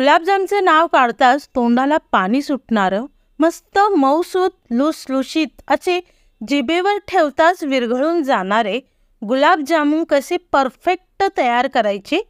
गुलाबजामचे नाव काढताच तोंडाला पाणी सुटणारं मस्त मऊसूत लुसलुशीत असे जिभेवर ठेवताच विरघळून जाणारे गुलाबजामुन कसे परफेक्ट तयार करायचे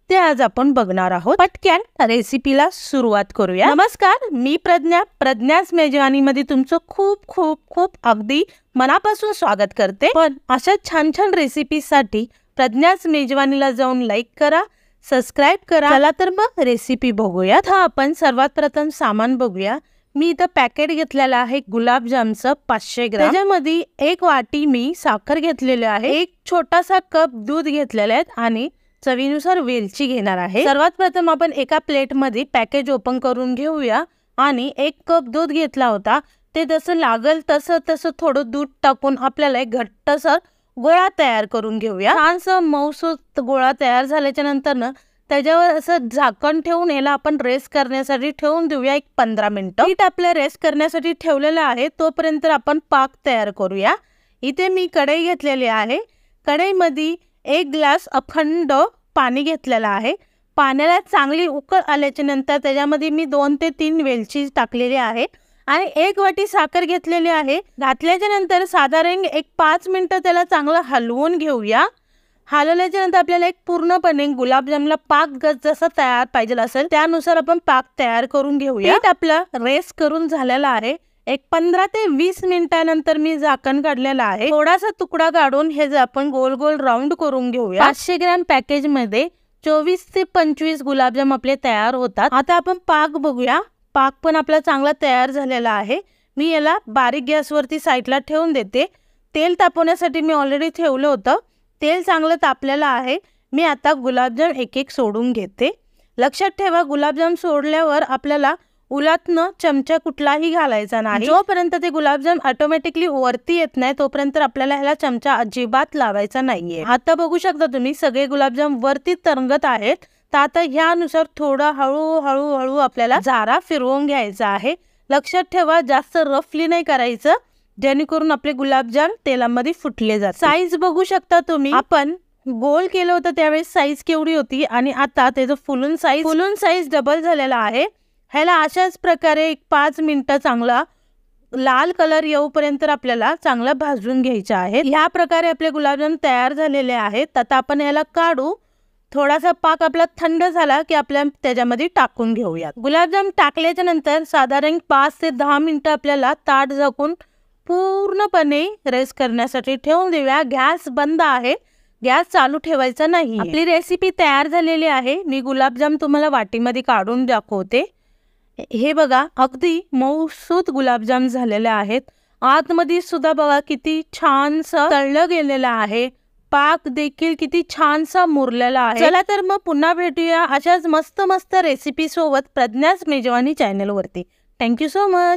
ते आज आपण बघणार आहोत। पटकन रेसिपीला सुरुवात करूया। नमस्कार, मी प्रज्ञाच मेजवानीमध्ये तुमचं खूप खूप खूप अगदी मनापासून स्वागत करते। पण अशा छान छान रेसिपीसाठी प्रज्ञाच मेजवानीला जाऊन लाईक करा, सबस्क्राइब करा। चला तर मग रेसिपी बघूया। आता आपण सर्वात प्रथम सामान बघूया। मी इथं पॅकेट घेतलेलं आहे गुलाबजामचं 500 ग्राम। त्याच्यामध्ये एक वाटी मी साखर घेतलेली आहे, एक छोटासा कप दूध घेतलेले आहे आणि चवीनुसार वेलची घेणार आहे। सर्वात प्रथम आपण एका प्लेट मध्ये पॅकेज ओपन करून घेऊया आणि एक कप दूध घेतला होता ते जसं लागल तसं थोडं दूध टाकून आपल्याला एक घट्टसर गोळा तयार करून घेऊया। छानसा मऊसूत गोळा तयार झाल्याच्या नंतर ना त्याच्यावर असं झाकण ठेवून याला आपण रेस्ट करण्यासाठी ठेवून देऊया एक 15 मिनिटं। पीठ आपल्या रेस्ट करण्यासाठी ठेवलेलं आहे, तोपर्यंत आपण पाक तयार करूया। इथे मी कढई घेतलेली आहे, कढईमध्ये 1 ग्लास अखंड पाणी घेतलेलं आहे। पाण्याला चांगली उकळ आल्याच्या नंतर त्याच्यामध्ये मी 2 ते 3 वेलची टाकलेली आहे आणि 1 वाटी साखर घेतलेली आहे। घातल्याच्या नंतर साधारण एक 5 मिनिटं त्याला चांगलं हलवून घेऊया। हलवल्याच्या नंतर आपल्याला एक पूर्णपणे गुलाबजामला पाक जसा तयार पाहिजे असेल त्यानुसार आपण पाक तयार करून घेऊया। पीठ आपलं रेस्ट करून झालेला आहे। एक 15 ते 20 मिनिटानंतर मी झाकण काढलेलं आहे। थोडासा तुकडा काढून हे आपण गोल गोल राऊंड करून घेऊया। 500 ग्राम पॅकेज मध्ये 24 ते 25 गुलाबजाम आपले तयार होतात। आता आपण पाक बघूया। पाक पण आपला चांगला तयार झालेला आहे। मी याला बारीक गॅसवरती साईडला ठेवून देते। तेल तापवण्यासाठी मी ऑलरेडी ठेवलं होतं, तेल चांगलं तापलेलं आहे। मी आता गुलाबजाम एक एक सोडून घेते। लक्षात ठेवा, गुलाबजाम सोडल्यावर आपल्याला उलातनं चमचा कुठलाही घालायचा नाही। जोपर्यंत ते गुलाबजाम ऑटोमॅटिकली वरती येत नाही तोपर्यंत आपल्याला ह्याला चमचा अजिबात लावायचा नाहीये। आता बघू शकता तुम्ही सगळे गुलाबजाम वरती तरंगत आहेत। तर आता ह्यानुसार थोडा हळूहळू आपल्याला जारा फिरवून घ्यायचा आहे। लक्षात ठेवा, जास्त रफली नाही करायचं जेणेकरून आपले गुलाबजाम तेलामध्ये फुटले जातात। साईज बघू शकता तुम्ही, आपण गोल केलं होतं त्यावेळेस साईज केवढी होती आणि आता त्याचं फुलून साईज डबल झालेला आहे। ह्याला अशाच प्रकारे एक 5 मिनिटं चांगला लाल कलर येऊपर्यंत आपल्याला चांगला भाजून घ्यायचे आहे। ह्या प्रकारे आपले गुलाबजाम तयार झालेले आहेत। आता आपण याला काढू। थोडासा पाक आपला थंड झाला की आपल्या त्याच्यामध्ये टाकून घेऊया। गुलाबजाम टाकल्याच्या नंतर साधारण 5 ते 10 मिनिटं आपल्याला ताट झाकून पूर्णपणे रेस्ट करण्यासाठी ठेवून देऊया। गॅस बंद आहे, गॅस चालू ठेवायचा नाही। आपली रेसिपी तयार झालेली आहे। मी गुलाबजाम तुम्हाला वाटीमध्ये काढून दाखवते। हे बघा, अगदी मऊसूत गुलाबजाम झालेले आहेत। आतमध्ये सुद्धा बघा किती छानसं तळलं गेलेलं आहे। पाक देखील किती छानसा मुरलेला आहे। चला तर मग पुन्हा भेटूया अशाच मस्त रेसिपी सोबत प्रज्ञाच मेजवानी चॅनल वरती। Thank you so much.